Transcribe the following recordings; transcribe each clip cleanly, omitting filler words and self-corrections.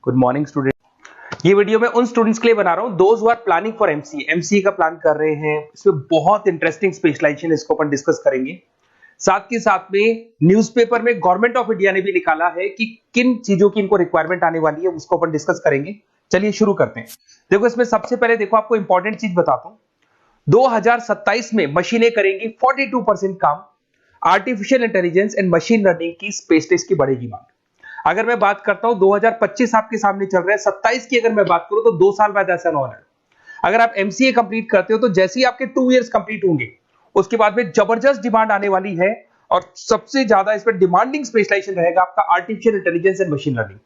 Good morning student. ये video मैं उन स्टूडेंट्स के लिए बना रहा हूं those who are planning for MCA का प्लान कर रहे हैं। इसमें बहुत इंटरेस्टिंग स्पेशलाइजेशन इसको अपन डिस्कस करेंगे। साथ के साथ में न्यूज़पेपर में गवर्नमेंट ऑफ इंडिया ने भी निकाला है कि किन चीजों की इनको रिक्वायरमेंट आने वाली है, उसको अपन डिस्कस करेंगे। चलिए शुरू करते हैं। देखो इसमें सबसे पहले देखो आपको इंपॉर्टेंट चीज बताता हूं। 2027 में मशीनें करेंगी 42% काम। Artificial intelligence and machine learning की स्पेशलिस्ट की बढ़ेगी मांग। अगर मैं बात करता हूं 2025 आपके सामने चल रहा है, 27 की अगर मैं बात करूं तो 2 साल बाद ऐसा होना है। अगर आप एमसीए कंप्लीट करते हो तो जैसे ही आपके 2 इयर्स कंप्लीट होंगे उसके बाद में जबरदस्त डिमांड आने वाली है और सबसे ज्यादा इस पर डिमांडिंग स्पेशलाइजेशन रहेगा आपका artificial intelligence and machine learning.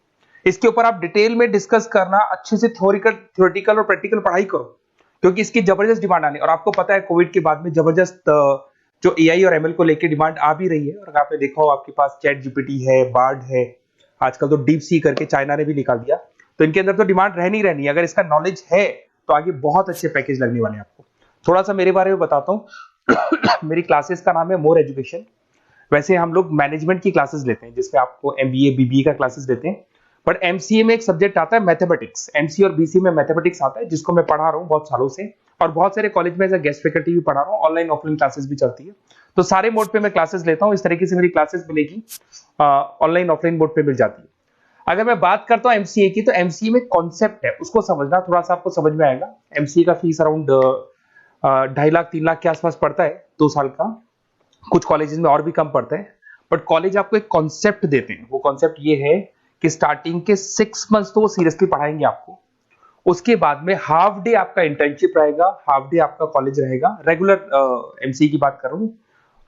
इसके ऊपर आप डिटेल में डिस्कस करना, अच्छे से थ्योरेटिकल और प्रैक्टिकल पढ़ाई करो क्योंकि इसकी जबरदस्त डिमांड आने। और आपको पता है कोविड के बाद में जबरदस्त जो एआई और एमएल को लेकर डिमांड आ भी रही है। और आपने देखा हो आपके पास चैट जीपीटी है, बार्ड है, आजकल तो डीप सी करके चाइना ने भी निकाल दिया। तो इनके अंदर तो डिमांड रहनी रहनी है। अगर इसका नॉलेज है तो आगे बहुत अच्छे पैकेज लगने वाले हैं आपको। थोड़ा सा मेरे बारे में बताता हूँ। मेरी क्लासेस का नाम है मोर एजुकेशन। वैसे हम लोग मैनेजमेंट की क्लासेस लेते हैं जिसमें आपको एमबीए बीबीए का क्लासेस देते हैं। बट एमसीए में एक सब्जेक्ट आता है मैथमेटिक्स। एमसीए और बीसीए में मैथमेटिक्स आता है जिसको मैं पढ़ा रहा हूँ बहुत सालों से और बहुत सारे कॉलेज में एज अ गेस्ट फैकल्टी भी पढ़ा रहा हूँ। ऑनलाइन ऑफलाइन क्लासेस भी चलती है, तो सारे मोड पे मैं क्लासेस लेता हूँ। इस तरीके से मेरी क्लासेस मिलेगी, ऑनलाइन ऑफलाइन मोड पे मिल जाती है। अगर मैं बात करता हूँ एमसीए की, तो एमसीए में कॉन्सेप्ट है उसको समझना, थोड़ा सा आपको समझ में आएगा। एमसीए का फीस अराउंड 2.5 लाख 3 लाख के आसपास पड़ता है 2 साल का। कुछ कॉलेजेस में और भी कम पड़ता है। बट कॉलेज आपको एक कॉन्सेप्ट देते हैं। वो कॉन्सेप्ट ये है कि स्टार्टिंग के 6 मंथ्स तो वो सीरियसली पढ़ाएंगे आपको। उसके बाद में हाफ डे आपका इंटर्नशिप रहेगा, हाफ डे आपका कॉलेज रहेगा। रेगुलर एमसीए की बात करूं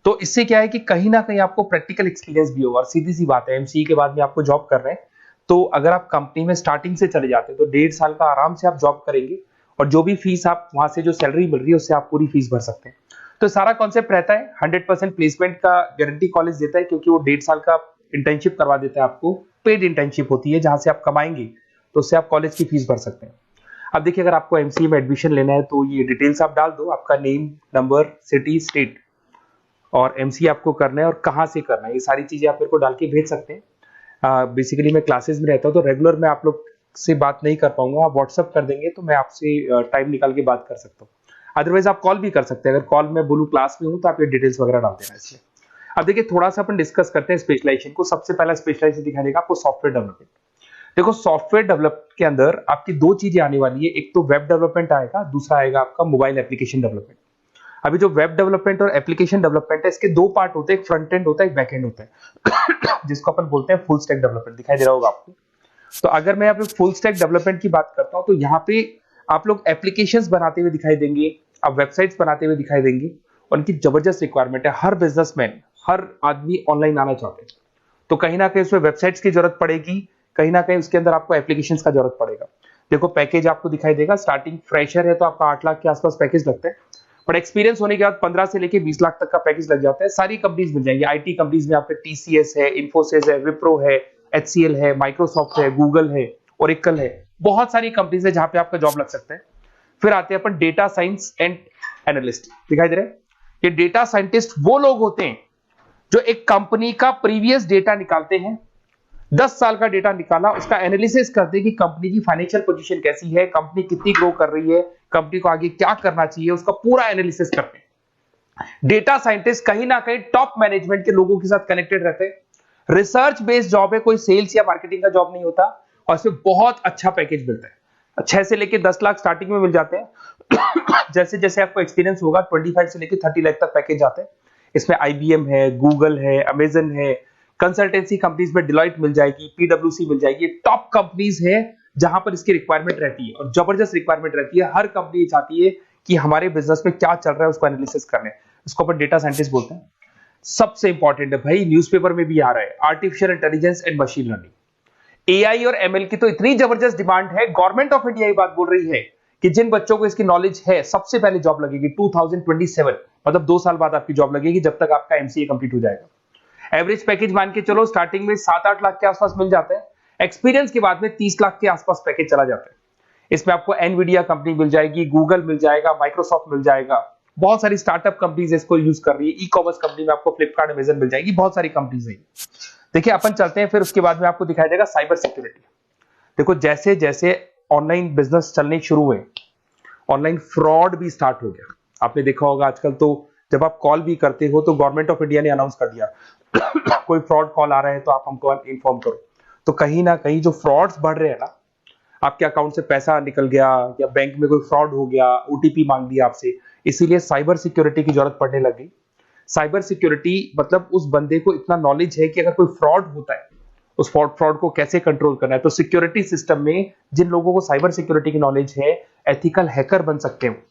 तो इससे क्या है कि कहीं ना कहीं आपको प्रैक्टिकल एक्सपीरियंस भी होगा। और सीधी सी बात है, एमसीए के बाद में आपको जॉब कर रहे हैं तो अगर आप कंपनी में स्टार्टिंग से चले जाते हैं तो 1.5 साल का आराम से आप जॉब करेंगे और जो भी फीस आप वहां से जो सैलरी मिल रही है उससे आप पूरी फीस भर सकते हैं। तो सारा कॉन्सेप्ट रहता है। 100% प्लेसमेंट का गारंटी कॉलेज देता है क्योंकि वो 1.5 साल का इंटर्नशिप करवा देता है आपको। पेड इंटर्नशिप होती है जहां से आप कमाएंगे तो उससे आप कॉलेज की फीस भर सकते हैं। अब देखिए अगर आपको एमसीए में एडमिशन लेना है तो ये डिटेल्स आप डाल दो, आपका नेम, नंबर, सिटी, स्टेट और एमसीए आपको करना है और कहाँ से करना है। ये सारी चीजें आप मेरे को डाल के भेज सकते हैं। बेसिकली मैं क्लासेस में रहता हूँ तो रेगुलर मैं आप लोग से बात नहीं कर पाऊंगा। आप व्हाट्सअप कर देंगे तो मैं आपसे टाइम निकाल के बात कर सकता हूँ। अदरवाइज आप कॉल भी कर सकते हैं। अगर कॉल में बोलूँ क्लास में हूँ तो आप ये डिटेल्स वगैरह डाल देना इसलिए। अब देखिए थोड़ा सा अपन डिस्कस करते हैं स्पेशलाइजेशन को। सबसे पहला स्पेशलाइजेशन दिखाई देगा आपको सॉफ्टवेयर डेवलपमेंट। देखो सॉफ्टवेयर डेवलप के अंदर आपकी 2 चीजें आने वाली है। एक तो वेब डेवलपमेंट आएगा, दूसरा आएगा आपका मोबाइल एप्लीकेशन डेवलपमेंट। अभी जो वेब डेवलपमेंट और एप्लीकेशन डेवलपमेंट है इसके 2 पार्ट होते हैं, एक फ्रंट एंड होता है, एक बैक एंड होता है जिसको अपन बोलते हैं फुल स्टैक डेवलपमेंट। दिखाई दे रहा होगा आपको। तो अगर मैं यहाँ पे फुल स्टैक डेवलपमेंट की बात करता हूँ तो यहाँ पे आप लोग एप्लीकेशंस बनाते हुए दिखाई देंगे, आप वेबसाइट्स बनाते हुए दिखाई देंगे। उनकी जबरदस्त रिक्वायरमेंट है। हर बिजनेसमैन, हर आदमी ऑनलाइन आना चाहते हैं तो कहीं ना कहीं उसमें वेबसाइट्स की जरूरत पड़ेगी, कहीं ना कहीं उसके अंदर आपको एप्लीकेशंस का जरूरत पड़ेगा। देखो पैकेज आपको दिखाई देगा। स्टार्टिंग फ्रेशर है तो आपका 8 लाख के आसपास पैकेज लगता है। बट एक्सपीरियंस होने के बाद 15 से लेके 20 लाख तक का पैकेज लग जाता है। सारी कंपनीज मिल जाएंगी। आईटी कंपनीज में आपके टीसीएस है, इन्फोसिस है, विप्रो है, एचसीएल है, माइक्रोसॉफ्ट है, गूगल है, ओरेकल है। बहुत सारी कंपनीज है जहां पे आपका जॉब लग सकता है। फिर आते हैं अपन डेटा साइंस एंड एनालिस्ट। दिखाई दे रहा है? ये डेटा साइंटिस्ट वो लोग होते हैं जो एक कंपनी का प्रीवियस डेटा निकालते हैं। 10 साल का डेटा निकाला, उसका एनालिसिस करते हैं कि कंपनी की फाइनेंशियल पोजीशन कैसी है, कंपनी कितनी ग्रो कर रही है, कंपनी को आगे क्या करना चाहिए, उसका पूरा एनालिसिस करते हैं। डेटा साइंटिस्ट कहीं ना कहीं टॉप मैनेजमेंट के लोगों के साथ कनेक्टेड रहते हैं। रिसर्च बेस्ड जॉब है, कोई सेल्स या मार्केटिंग का जॉब नहीं होता और इसमें बहुत अच्छा पैकेज मिलता है। 6 से लेके 10 लाख स्टार्टिंग में मिल जाते हैं। जैसे जैसे आपको एक्सपीरियंस होगा 25 से लेके 30 लाख तक पैकेज आते हैं। इसमें आईबीएम है, गूगल है, अमेजन है, कंसल्टेंसी कंपनीज में डिलॉयट मिल जाएगी, पीडब्ल्यूसी मिल जाएगी। टॉप कंपनीज है जहां पर इसकी रिक्वायरमेंट रहती है और जबरदस्त रिक्वायरमेंट रहती है। हर कंपनी चाहती है कि हमारे बिजनेस में क्या चल रहा है उसको एनालिसिस करने। इसको अपन डेटा साइंटिस्ट बोलते हैं। सबसे इंपॉर्टेंट है भाई, न्यूज़पेपर में भी आ रहा है, artificial intelligence and machine learning. AI और एमएल की तो इतनी जबरदस्त डिमांड है। गवर्नमेंट ऑफ इंडिया ये बात बोल रही है कि जिन बच्चों को इसकी नॉलेज है सबसे पहले जॉब लगेगी 2027, मतलब 2 साल बाद आपकी जॉब लगेगी जब तक आपका एमसीए कंप्लीट हो जाएगा। एवरेज पैकेज मान के चलो स्टार्टिंग में 7-8 लाख के आसपास मिल जाते हैं। एक्सपीरियंस के बाद में 30 लाख के आसपास पैकेज चला जाता है। इसमें आपको एनवीडिया कंपनी मिल जाएगी, गूगल मिल जाएगा, माइक्रोसॉफ्ट मिल जाएगा। बहुत सारी स्टार्टअप कंपनीज इसको यूज कर रही है। ई कॉमर्स कंपनी में आपको फ्लिपकार्ट, अमेजन मिल जाएगी। बहुत सारी कंपनीज है। देखिए अपन चलते हैं, फिर उसके बाद में आपको दिखाई देगा साइबर सिक्योरिटी। देखो जैसे जैसे ऑनलाइन बिजनेस चलने शुरू हुए, ऑनलाइन फ्रॉड भी स्टार्ट हो गया। आपने देखा होगा आजकल तो जब आप कॉल भी करते हो तो गवर्नमेंट ऑफ इंडिया ने अनाउंस कर दिया कोई फ्रॉड कॉल आ रहा है तो आप हमको इन्फॉर्म करो। तो कहीं ना कहीं जो फ्रॉड्स बढ़ रहे हैं ना, आपके अकाउंट से पैसा निकल गया या बैंक में कोई फ्रॉड हो गया, ओटीपी मांग लिया आपसे, इसीलिए साइबर सिक्योरिटी की जरूरत पड़ने लग गई। साइबर सिक्योरिटी मतलब उस बंदे को इतना नॉलेज है कि अगर कोई फ्रॉड होता है उस फ्रॉड को कैसे कंट्रोल करना है। तो सिक्योरिटी सिस्टम में जिन लोगों को साइबर सिक्योरिटी की नॉलेज है, एथिकल हैकर बन सकते हैं,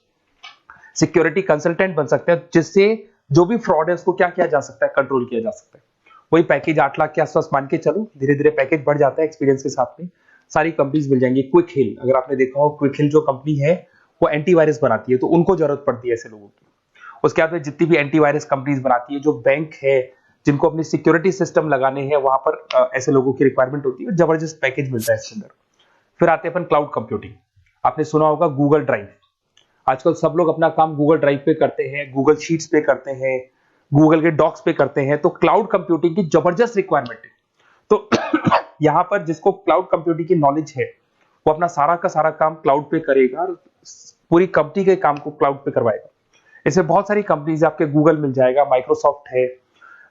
सिक्योरिटी कंसल्टेंट बन सकते हैं, जिससे जो भी फ्रॉड है उसको क्या किया जा सकता है, कंट्रोल किया जा सकता है। वही पैकेज 8 लाख के आसपास मान के चलो, धीरे धीरे पैकेज बढ़ जाता है एक्सपीरियंस के साथ में। सारी कंपनीज मिल जाएंगी। क्विक हिल, अगर आपने देखा हो, क्विक हिल जो कंपनी है वो एंटीवायरस बनाती है, तो उनको जरूरत पड़ती है ऐसे लोगों की। उसके बाद में जितनी भी एंटीवायरस कंपनीज बनाती है, जो बैंक है जिनको अपनी सिक्योरिटी सिस्टम लगाने हैं, वहां पर ऐसे लोगों की रिक्वायरमेंट होती है। जबरदस्त पैकेज मिलता है इसके अंदर। फिर आते हैं अपन क्लाउड कंप्यूटिंग। आपने सुना होगा गूगल ड्राइव, आजकल सब लोग अपना काम गूगल ड्राइव पे करते हैं, गूगल शीट्स पे करते हैं, गूगल के डॉक्स पे करते हैं। तो क्लाउड कंप्यूटिंग की जबरदस्त रिक्वायरमेंट है। तो यहां पर जिसको क्लाउड कंप्यूटिंग की नॉलेज है वो अपना सारा का सारा काम क्लाउड पे करेगा और पूरी कंपनी के काम को क्लाउड पे करवाएगा। इसमें बहुत सारी कंपनीज, आपके गूगल मिल जाएगा, माइक्रोसॉफ्ट है,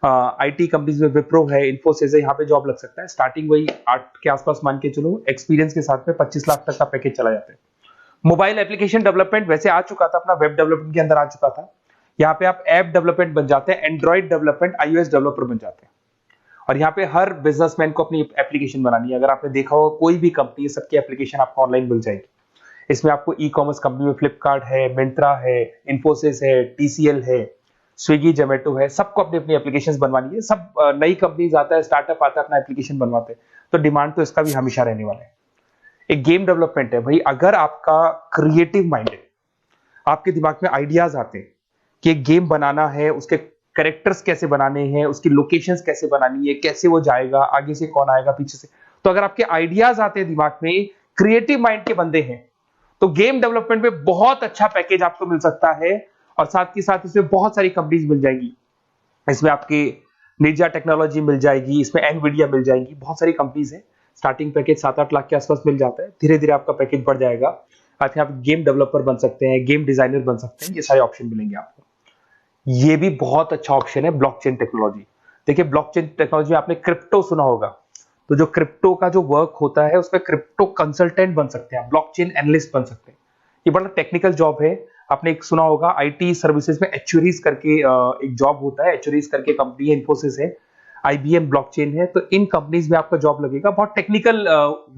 आईटी कंपनीज में विप्रो है, इन्फोसिस है, यहाँ पे जॉब लग सकता है। स्टार्टिंग वही 8 के आसपास मान के चलो, एक्सपीरियंस के साथ में 25 लाख तक का पैकेज चला जाता है। मोबाइल एप्लीकेशन डेवलपमेंट वैसे आ चुका था, अपना वेब डेवलपमेंट के अंदर आ चुका था। यहाँ पे आप ऐप डेवलपमेंट बन जाते हैं, एंड्रॉइड डेवलपमेंट, आईओएस डेवलपर बन जाते हैं। और यहाँ पे हर बिजनेसमैन को अपनी एप्लीकेशन बनानी है। अगर आपने देखा हो कोई भी कंपनी, सबकी एप्लीकेशन आपको ऑनलाइन मिल जाएगी। इसमें आपको ई कॉमर्स कंपनी में फ्लिपकार्ट है, मिंत्रा है, इन्फोसिस है, टीसीएल है, स्विगी, जोमेटो है, सबको अपनी अपनी एप्लीकेशंस बनवानी है। सब नई कंपनीज आता है, स्टार्टअप आता है, अपना एप्लीकेशन बनवाते हैं। तो डिमांड तो इसका भी हमेशा रहने वाला है। एक गेम डेवलपमेंट है भाई, अगर आपका क्रिएटिव माइंड है, आपके दिमाग में आइडियाज आते हैं कि एक गेम बनाना है, उसके कैरेक्टर्स कैसे बनाने हैं, उसकी लोकेशंस कैसे बनानी है, कैसे वो जाएगा, आगे से कौन आएगा, पीछे से, तो अगर आपके आइडियाज आते हैं दिमाग में, क्रिएटिव माइंड के बंदे हैं, तो गेम डेवलपमेंट में बहुत अच्छा पैकेज आपको मिल सकता है। और साथ के साथ इसमें बहुत सारी कंपनीज मिल जाएंगी। इसमें आपकी निंजा टेक्नोलॉजी मिल जाएगी, इसमें एनवीडिया मिल जाएंगी, बहुत सारी कंपनीज है। स्टार्टिंग पैकेज 7-8 लाख के आसपास मिल जाता है। धीरे धीरे आपका पैकेज बढ़ जाएगा। आखिर आप गेम डेवलपर बन सकते हैं, गेम डिजाइनर बन सकते हैं, ये सारे ऑप्शन मिलेंगे आपको। ये भी बहुत अच्छा ऑप्शन है ब्लॉकचेन टेक्नोलॉजी। देखिए ब्लॉकचेन टेक्नोलॉजी में आपने क्रिप्टो सुना होगा, तो जो क्रिप्टो का जो वर्क होता है उसमें क्रिप्टो कंसल्टेंट बन सकते हैं, ब्लॉकचेन एनालिस्ट बन सकते हैं। ये बड़ा टेक्निकल जॉब है। आपने एक सुना होगा आईटी सर्विसेज में एक्चुअरीज करके एक जॉब होता है, एक्चुअरीज करके कंपनी है, इन्फोसिस है, आईबीएम ब्लॉकचेन है। तो इन कंपनीज में आपका जॉब लगेगा। बहुत टेक्निकल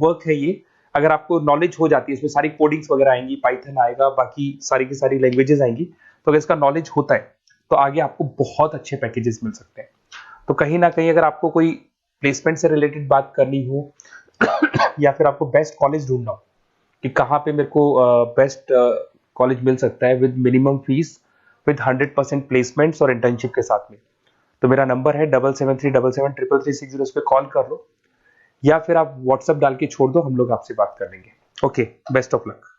वर्क है ये। अगर आपको नॉलेज हो जाती है, इसमें सारी कोडिंग्स वगैरह आएंगी, पाइथन आएगा, बाकी सारी की सारी लैंग्वेजेस आएंगी। तो अगर इसका नॉलेज होता है तो आगे आपको बहुत अच्छे पैकेजेस मिल सकते हैं। तो कहीं ना कहीं अगर आपको कोई प्लेसमेंट से रिलेटेड बात करनी हो या फिर आपको बेस्ट कॉलेज ढूंढना हो कि कहाँ पे मेरे को बेस्ट कॉलेज मिल सकता है with minimum fees, with 100% placements और इंटर्नशिप के साथ में, तो मेरा नंबर है 7737733360। उस पर कॉल कर लो या फिर आप व्हाट्सएप डाल के छोड़ दो, हम लोग आपसे बात कर लेंगे। Okay, best of luck.